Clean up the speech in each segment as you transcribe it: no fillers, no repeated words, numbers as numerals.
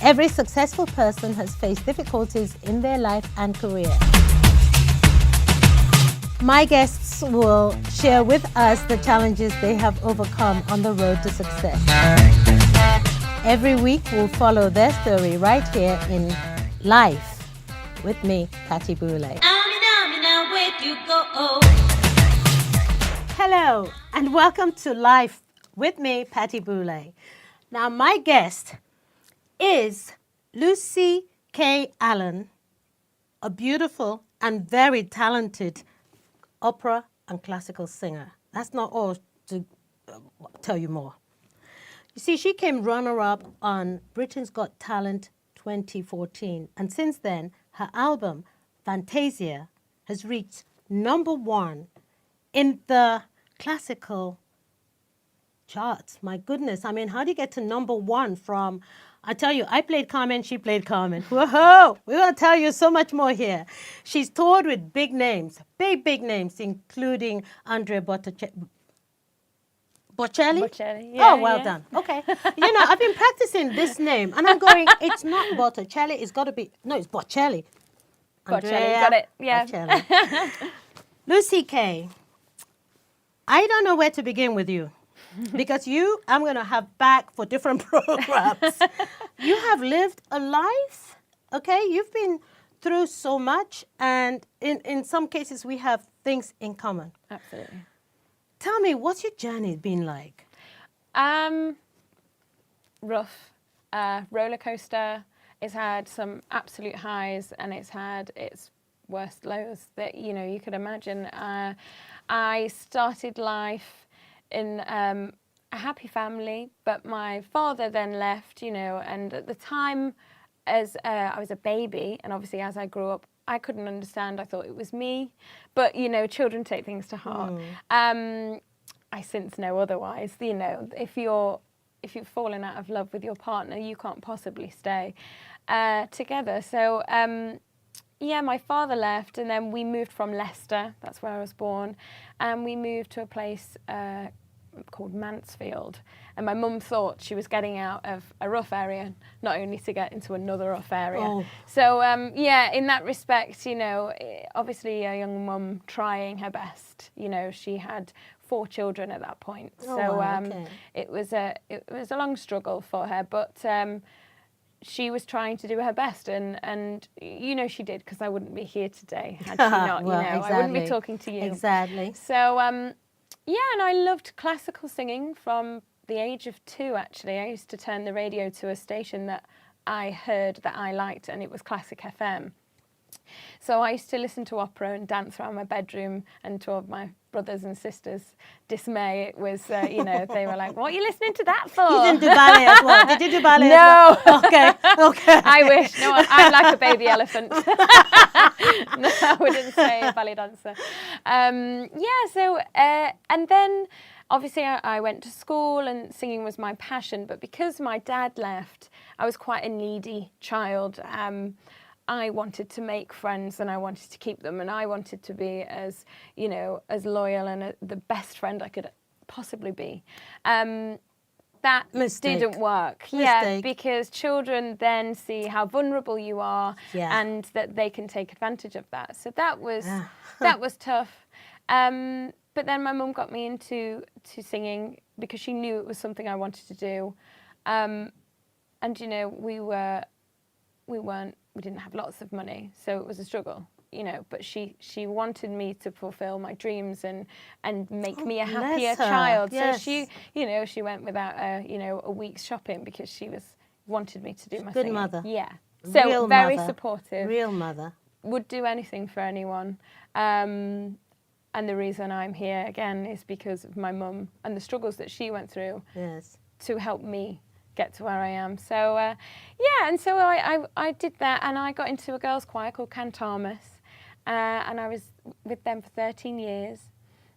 Every successful person has faced difficulties in their life and career. My guests will share with us the challenges they have overcome on the road to success. Every week we'll follow their story right here in Life with me, Patti Boulaye. Hello and welcome to Life with me, Patti Boulaye. Now my guest is Lucy K. Allen, a beautiful and very talented opera and classical singer. That's not all to tell you more. You see, she came runner-up on Britain's Got Talent 2014, and since then, her album, Fantasia, has reached #1 in the classical charts. My goodness, I mean, how do you get to #1 from, I tell you, I played Carmen, she played Carmen. Whoa, we're going to tell you so much more here. She's toured with big names, big names, including Andrea Bocelli? Bocelli, yeah. Oh, well done. Okay. You know, I've been practicing this name, and I'm going, it's not Botticelli, it's got to be, no, it's Bocelli. Bocelli, got it, yeah. Bocelli. Lucy K., I don't know where to begin with you. Because you, I'm going to have back for different programs. You have lived a life, okay? You've been through so much, and in some cases we have things in common. Absolutely. Tell me, what's your journey been like? Rough. Roller coaster. It's had some absolute highs, and it's had its worst lows that, you know, you could imagine. I started life in a happy family, but my father then left, you know, and at the time, as I was a baby, and obviously as I grew up, I couldn't understand. I thought it was me, but, you know, children take things to heart. I since know otherwise. You know, if you've fallen out of love with your partner, you can't possibly stay together. So, yeah, my father left, and then we moved from Leicester, that's where I was born, and we moved to a place called Mansfield. And my mum thought she was getting out of a rough area, not only to get into another rough area. Oh. So, yeah, in that respect, you know, obviously a young mum trying her best. You know, she had 4 children at that point. Oh, so wow, okay. it was a long struggle for her, but she was trying to do her best, and you know she did, because I wouldn't be here today had she not. Well, you know, exactly. I wouldn't be talking to you. Exactly. So yeah, and I loved classical singing from the age of 2. Actually, I used to turn the radio to a station that I heard that I liked, and it was Classic FM. So I used to listen to opera and dance around my bedroom, and to all of my brothers and sisters' dismay, it was, you know, they were like, what are you listening to that for? You didn't do ballet as well. Did you do ballet no. as well? Okay. I wish. No, I'm like a baby elephant. No, I wouldn't say a ballet dancer. Yeah, so, and then obviously I went to school, and singing was my passion, but because my dad left, I was quite a needy child. I wanted to make friends, and I wanted to keep them, and I wanted to be as, you know, as loyal and the best friend I could possibly be. That didn't work. Yeah, because children then see how vulnerable you are, and that they can take advantage of that. So that was that was tough. But then my mum got me into singing because she knew it was something I wanted to do. And you know, we didn't have lots of money, so it was a struggle, you know, but she wanted me to fulfill my dreams and make me a happier child. Yes. So she, you know, she went without a week's shopping because she wanted me to do my good singing. mother. Yeah. So real very mother. Supportive. Real mother. Would do anything for anyone. And the reason I'm here again is because of my mum and the struggles that she went through. Yes. To help me get to where I am. So yeah, and so I did that, and I got into a girls' choir called Cantamus, and I was with them for 13 years.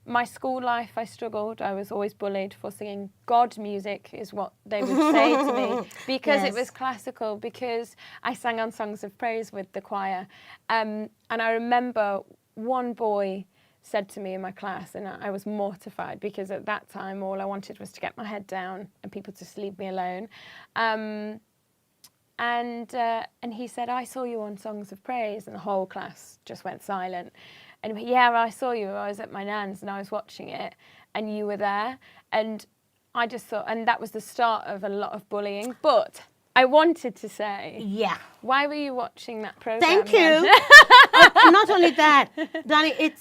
My school life, I struggled. I was always bullied for singing God music, is what they would say to me, because it was classical, because I sang on songs of praise with the choir. And I remember one boy said to me in my class, and I was mortified, because at that time all I wanted was to get my head down and people just leave me alone. And And he said, I saw you on Songs of Praise, and the whole class just went silent. And yeah, I saw you. I was at my nan's and I was watching it, and you were there. And I just thought, and that was the start of a lot of bullying. But I wanted to say, Yeah. why were you watching that program? Thank you. Not only that, Danny,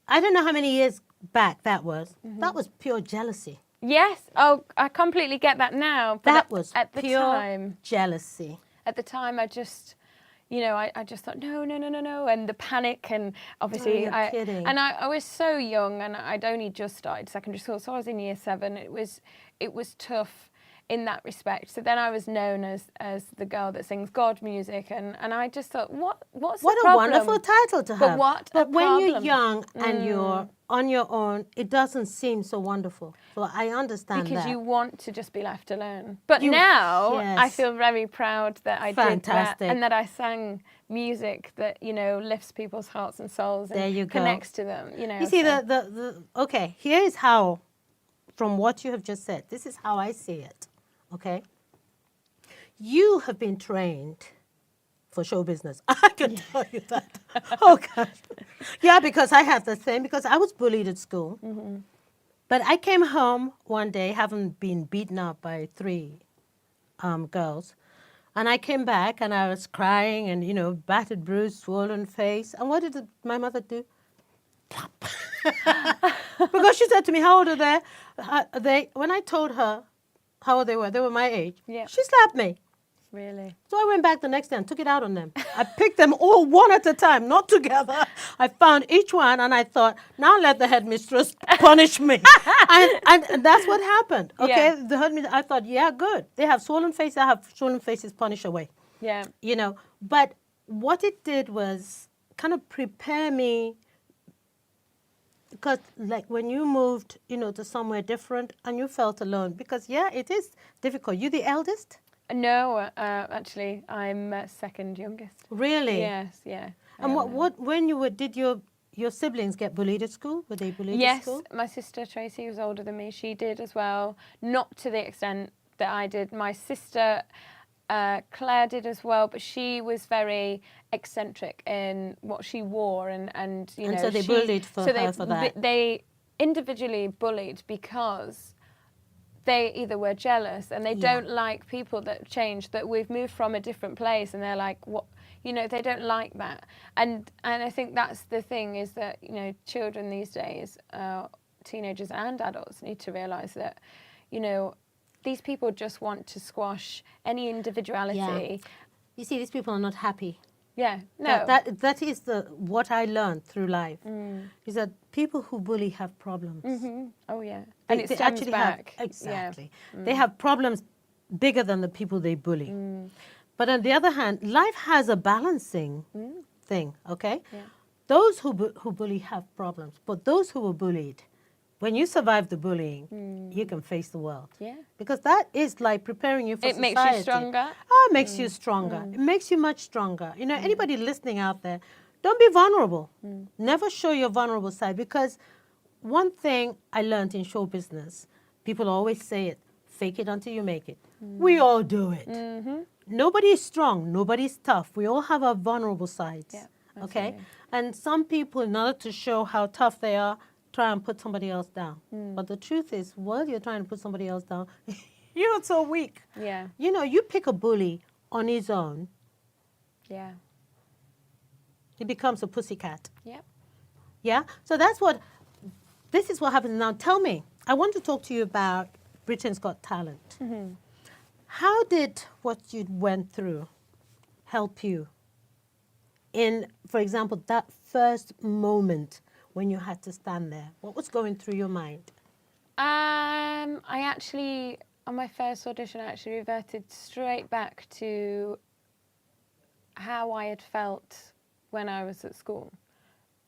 I don't know how many years back that was. That was pure jealousy. Yes. Oh, I completely get that now. But That was at the pure time, jealousy. At the time, I just, I just thought, no, and the panic, and obviously, you're kidding. And I was so young, and I'd only just started secondary school, so I was in year 7. It was tough in that respect. So then I was known as the girl that sings God music, and I just thought, what's the problem? What a wonderful title to have. But when you're young and you're on your own, it doesn't seem so wonderful. So I understand because that. you want to just be left alone. But now I feel very proud that I did that, and that I sang music that lifts people's hearts and souls and connects to them. You see, okay, here is how, from what you have just said, this is how I see it. Okay, you have been trained for show business. I can tell you that. Oh gosh, yeah, because I had the same. Because I was bullied at school, but I came home one day having been beaten up by 3 girls, and I came back and I was crying and battered, bruised, swollen face. And what did my mother do? Plop. Because she said to me, "How old are they?" When I told her how old they were my age. Yeah. She slapped me. Really? So I went back the next day and took it out on them. I picked them all one at a time, not together. I found each one and I thought, now let the headmistress punish me. and that's what happened. Okay, Yeah. The headmistress, I thought, yeah, good. They have swollen faces. I have swollen faces. Punish away. Yeah. But what it did was kind of prepare me. Because like when you moved, to somewhere different and you felt alone, because it is difficult. You the eldest? No, actually, I'm second youngest. Really? Yes, yeah. And when you were, did your siblings get bullied at school? Were they bullied at school? Yes, my sister Tracy was older than me. She did as well, not to the extent that I did. My sister Claire did as well, but she was very eccentric in what she wore, and so they bullied her for that. They individually bullied because they either were jealous and they don't like people that change, that we've moved from a different place, and they're like, what, they don't like that. And I think that's the thing, is that children these days, teenagers and adults, need to realise that these people just want to squash any individuality. Yeah. You see, these people are not happy. Yeah, no. That is what I learned through life, is that people who bully have problems. Oh, yeah. And it stems back. Exactly. Yeah. They have problems bigger than the people they bully. But on the other hand, life has a balancing thing, okay? Yeah. Those who bully have problems, but those who were bullied, when you survive the bullying, you can face the world. Yeah. Because that is like preparing you for society. It makes you stronger. Oh, it makes you stronger. It makes you much stronger. Anybody listening out there, don't be vulnerable. Never show your vulnerable side, because one thing I learned in show business, people always say it, fake it until you make it. We all do it. Nobody is strong. Nobody's tough. We all have our vulnerable sides. Yeah, okay? And some people, in order to show how tough they are, try and put somebody else down. But the truth is, while you're trying to put somebody else down, you're so weak. Yeah. You pick a bully on his own, Yeah. he becomes a pussycat. Yep. Yeah? So this is what happens now. Tell me, I want to talk to you about Britain's Got Talent. How did what you went through help you in, for example, that first moment when you had to stand there? What was going through your mind? I actually, on my first audition, I actually reverted straight back to how I had felt when I was at school,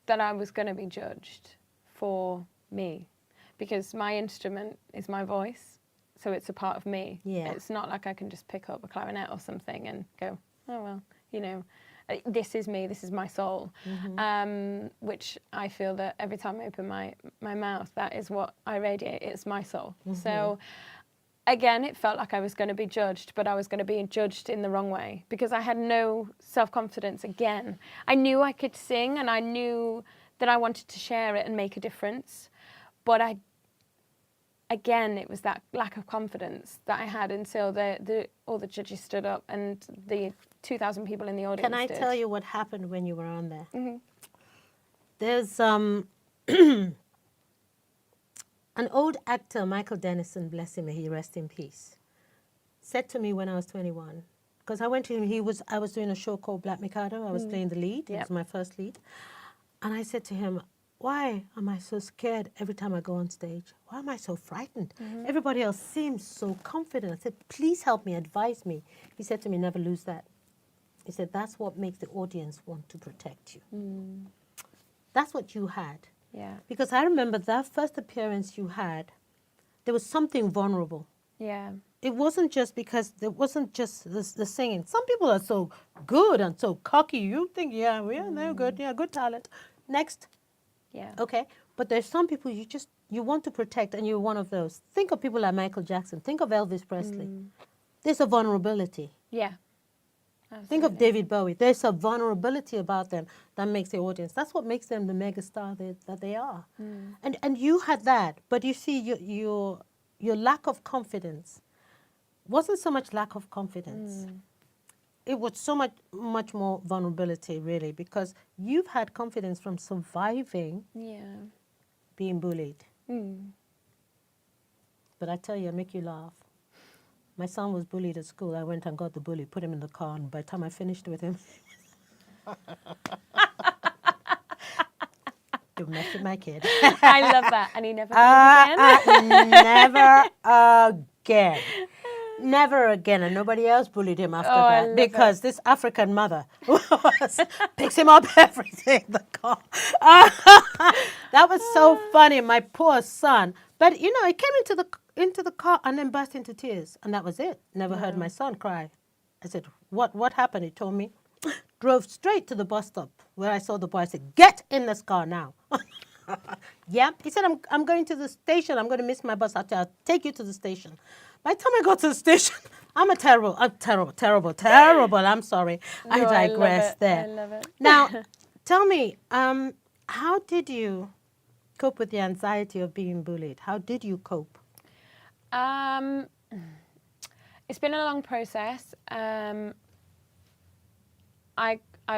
that I was going to be judged for me, because my instrument is my voice, so it's a part of me. Yeah. It's not like I can just pick up a clarinet or something and go, oh, well, this is me, this is my soul, which I feel that every time I open my mouth, that is what I radiate, it's my soul. So again, it felt like I was going to be judged, but I was going to be judged in the wrong way because I had no self-confidence again. I knew I could sing and I knew that I wanted to share it and make a difference, but again, it was that lack of confidence that I had until all the judges stood up and the 2,000 people in the audience Can I did. tell you what happened when you were on there? Mm-hmm. There's an old actor, Michael Dennison, bless him, may he rest in peace, said to me when I was 21, because I went to him, I was doing a show called Black Mikado. I was playing the lead. It Yep. was my first lead. And I said to him, why am I so scared every time I go on stage? Why am I so frightened? Everybody else seems so confident. I said, please help me, advise me. He said to me, never lose that. He said, that's what makes the audience want to protect you. That's what you had. Yeah. Because I remember that first appearance you had, there was something vulnerable. Yeah. It wasn't just because, it wasn't just the singing. Some people are so good and so cocky. You think, yeah, they're good. Yeah, good talent. Next. Yeah. Okay, but there's some people you want to protect, and you're one of those. Think of people like Michael Jackson. Think of Elvis Presley. There's a vulnerability. Yeah. Think of Absolutely. David Bowie. There's a vulnerability about them that makes the audience. That's what makes them the megastar that they are. And you had that, but you see, your lack of confidence wasn't so much lack of confidence. It was so much more vulnerability, really, because you've had confidence from surviving Yeah. being bullied. But I tell you, I make you laugh. My son was bullied at school. I went and got the bully, put him in the car, and by the time I finished with him, don't mess with my kid. I love that. And he never bullied again. Never again. Never again. And nobody else bullied him after I that love because this African mother picks him up everything in the car. That was so funny, my poor son. But he came into the car and then burst into tears, and that was it. Never heard my son cry. I said, "What happened?" He told me. Drove straight to the bus stop where I saw the boy. I said, "Get in this car now." Yeah. He said, I'm going to the station. I'm going to miss my bus. I'll take you to the station. By the time I got to the station, I'm terrible. I'm sorry. I No, I love digress it. there. I love it. Now, tell me, how did you cope with the anxiety of being bullied? How did you cope? It's been a long process. I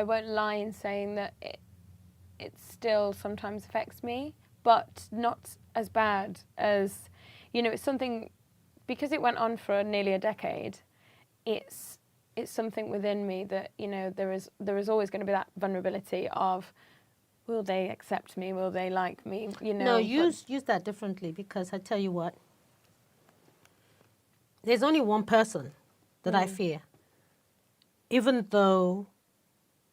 won't lie in saying that it still sometimes affects me, but not as bad as, it's something, because it went on for nearly a decade, it's something within me that, there is always going to be that vulnerability of, will they accept me? Will they like me? No, use that differently, because I tell you what, there's only one person that I fear. Even though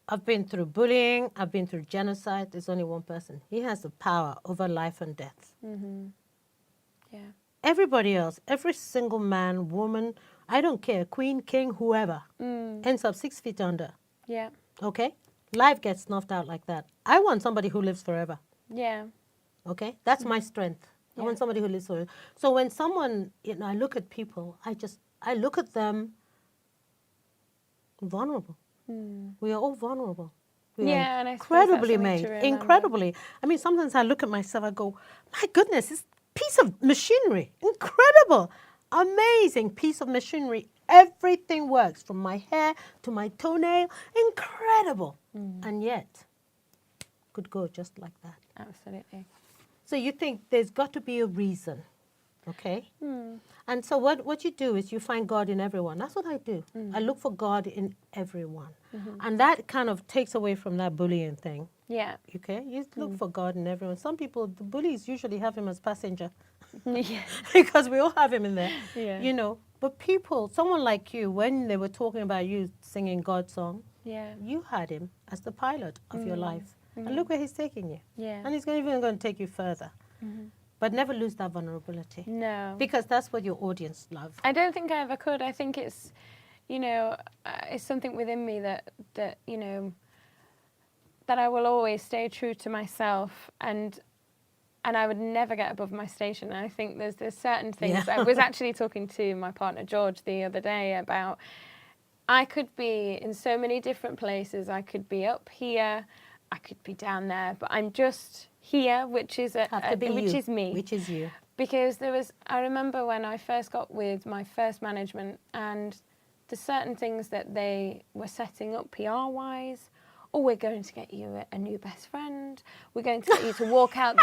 I've been through bullying, I've been through genocide, there's only one person. He has the power over life and death. Yeah. Everybody else, every single man, woman, I don't care, queen, king, whoever, ends up 6 feet under. Yeah. Okay? Life gets snuffed out like that. I want somebody who lives forever. Yeah. Okay? That's my strength. I want somebody who lives forever. So when someone, I look at people, I look at them vulnerable. We are all vulnerable. We are And I suppose that's incredibly something made. to remember. Incredibly. I mean, sometimes I look at myself, I go, my goodness, this piece of machinery, incredible, amazing piece of machinery. Everything works from my hair to my toenail. Incredible. And yet, could go just like that. Absolutely. So you think there's got to be a reason, okay? And so what you do is you find God in everyone. That's what I do. I look for God in everyone. And that kind of takes away from that bullying thing. Yeah. Okay? You look for God in everyone. Some people, the bullies usually have him as passenger. Yeah. Because we all have him in there. Yeah. But people, someone like you, when they were talking about you singing God's song, Yeah. you had him as the pilot of your life. And look where he's taking you. Yeah. And he's even going to take you further. But never lose that vulnerability. No. Because that's what your audience love. I don't think I ever could. I think it's, it's something within me that that I will always stay true to myself, and and I would never get above my station. And I think there's certain things. Yeah. I was actually talking to my partner George the other day about I could be in so many different places. I could be up here, I could be down there, but I'm just here, which is which is me. Which is you. Because I remember when I first got with my first management, and the certain things that they were setting up PR-wise. Oh, we're going to get you a new best friend. We're going to get you to walk out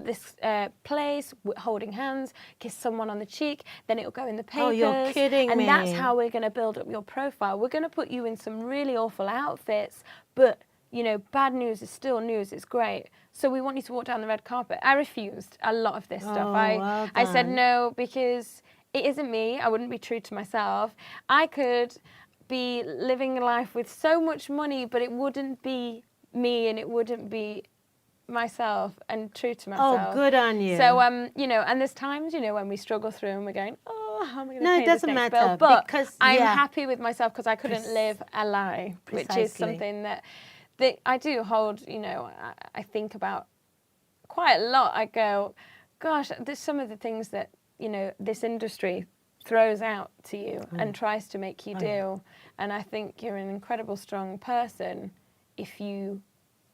this place holding hands, kiss someone on the cheek. Then it'll go in the papers. Oh, you're kidding and me. that's how we're going to build up your profile. We're going to put you in some really awful outfits, but you know, bad news is still news. It's great. So we want you to walk down the red carpet. I refused a lot of this stuff. I said no because it isn't me. I wouldn't be true to myself. I could be living life with so much money, but it wouldn't be me and it wouldn't be myself and true to myself. Oh, good on you. So, you know, and there's times, you know, when we struggle through and we're going, oh, how am I going to pay it doesn't this next matter bill? But because I'm happy with myself because I couldn't live a lie, Precisely. which is something that I do hold, you know, I think about quite a lot. I go, gosh, there's some of the things that, you know, this industry throws out to you and tries to make you do. And I think you're an incredible strong person if you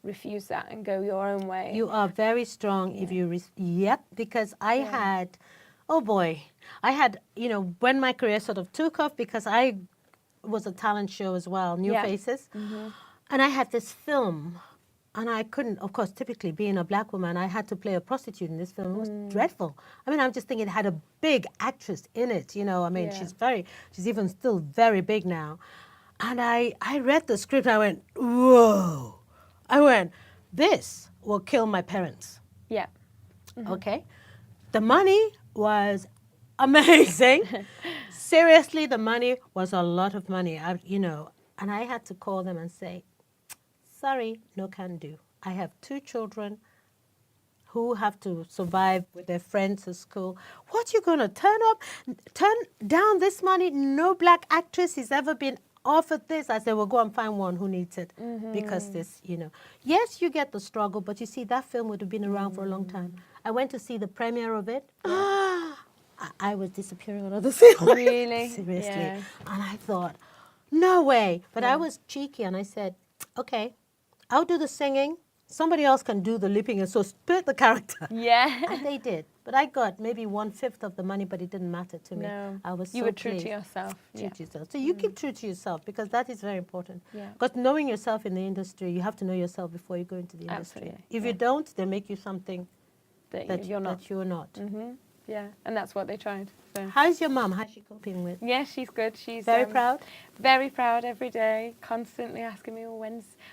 refuse that and go your own way. You are very strong if you... Yep, because I had... Oh, boy. I had, you know, when my career sort of took off, because I was a talent show as well, New Faces. And I had this film, and I couldn't, of course, typically being a black woman, I had to play a prostitute in this film. It was dreadful. I mean, I'm just thinking it had a big actress in it, you know. I mean, she's even still very big now. And I read the script, I went, whoa. I went, this will kill my parents. Yeah. Okay? The money was amazing. Seriously, the money was a lot of money, you know. And I had to call them and say, sorry, no can do. I have 2 children who have to survive with their friends at school. What, you going to turn down this money? No black actress has ever been offered this. I said, well, go and find one who needs it. Because this, you know. Yes, you get the struggle, but you see, that film would have been around for a long time. I went to see the premiere of it. I was disappearing on other films. Really? Seriously. Yeah. And I thought, no way. But I was cheeky and I said, okay, I'll do the singing. Somebody else can do the lipping and so spirit the character. Yeah. And they did. But I got maybe 1/5 of the money, but it didn't matter to me. No. I was You so were true pleased. to yourself. True to yourself. So you keep true to yourself because that is very important. Yeah. Because knowing yourself in the industry, you have to know yourself before you go into the industry. Absolutely. If you don't, they make you something That you're not. That you're not. Yeah, and that's what they tried. So. How's your mum? How's she coping with? Yeah, she's good. She's Very proud? Very proud every day, constantly asking me, well,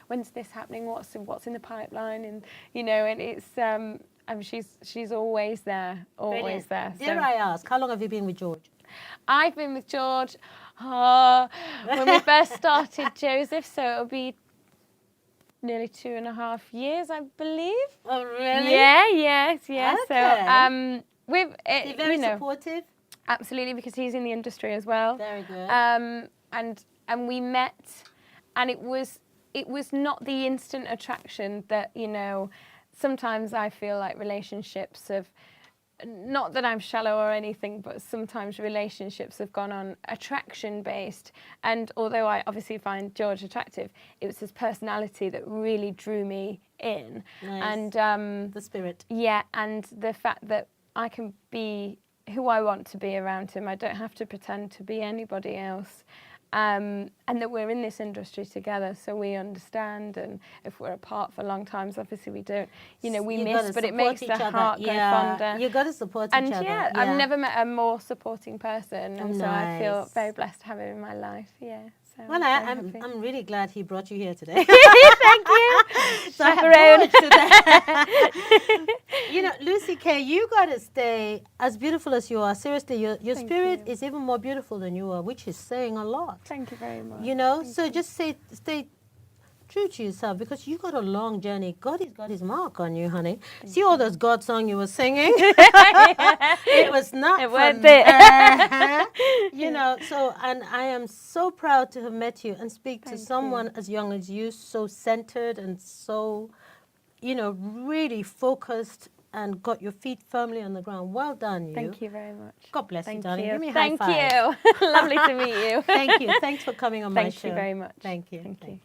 when's this happening? What's in the pipeline? And you know, and it's she's always there, always there. Dare I ask, how long have you been with George? I've been with George when we first started Joseph, so it'll be nearly 2.5 years, I believe. Oh, really? Yeah, yes. Okay. So with Is he very you know, supportive? absolutely, because he's in the industry as well. Very good. And we met, and it was not the instant attraction that, you know, sometimes I feel like relationships have, not that I'm shallow or anything, but sometimes relationships have gone on attraction based. And although I obviously find George attractive, it was his personality that really drew me in. Nice. And the spirit. yeah, and the fact that I can be who I want to be around him. I don't have to pretend to be anybody else. And that we're in this industry together, so we understand. And if we're apart for long times, obviously we don't, you know, we miss, but it makes the heart go fonder. You got to support and each other. Yeah, I've never met a more supporting person, and so I feel Nice. very blessed to have him in my life. Yeah. So Well, I'm I'm really glad he brought you here today. Thank you. So I Chaperone. have today. You know, Lucy Kay, you got to stay as beautiful as you are. Seriously, your Thank spirit you. is even more beautiful than you are, which is saying a lot. Thank you very much. You know, so just stay true to yourself because you got a long journey. God has got his mark on you, honey. See all those God songs you were singing? It was not It from wasn't it. you know, so, and I am so proud to have met you and speak to Thank someone as young as you, so centered and so, you know, really focused and got your feet firmly on the ground. Well done, you. Thank you very much. God bless you, Thank darling. you. Give me a Thank high five. you. Lovely to meet you. Thank you. Thanks for coming on my show. Thank you very much. Thank you. Thank you. Thanks.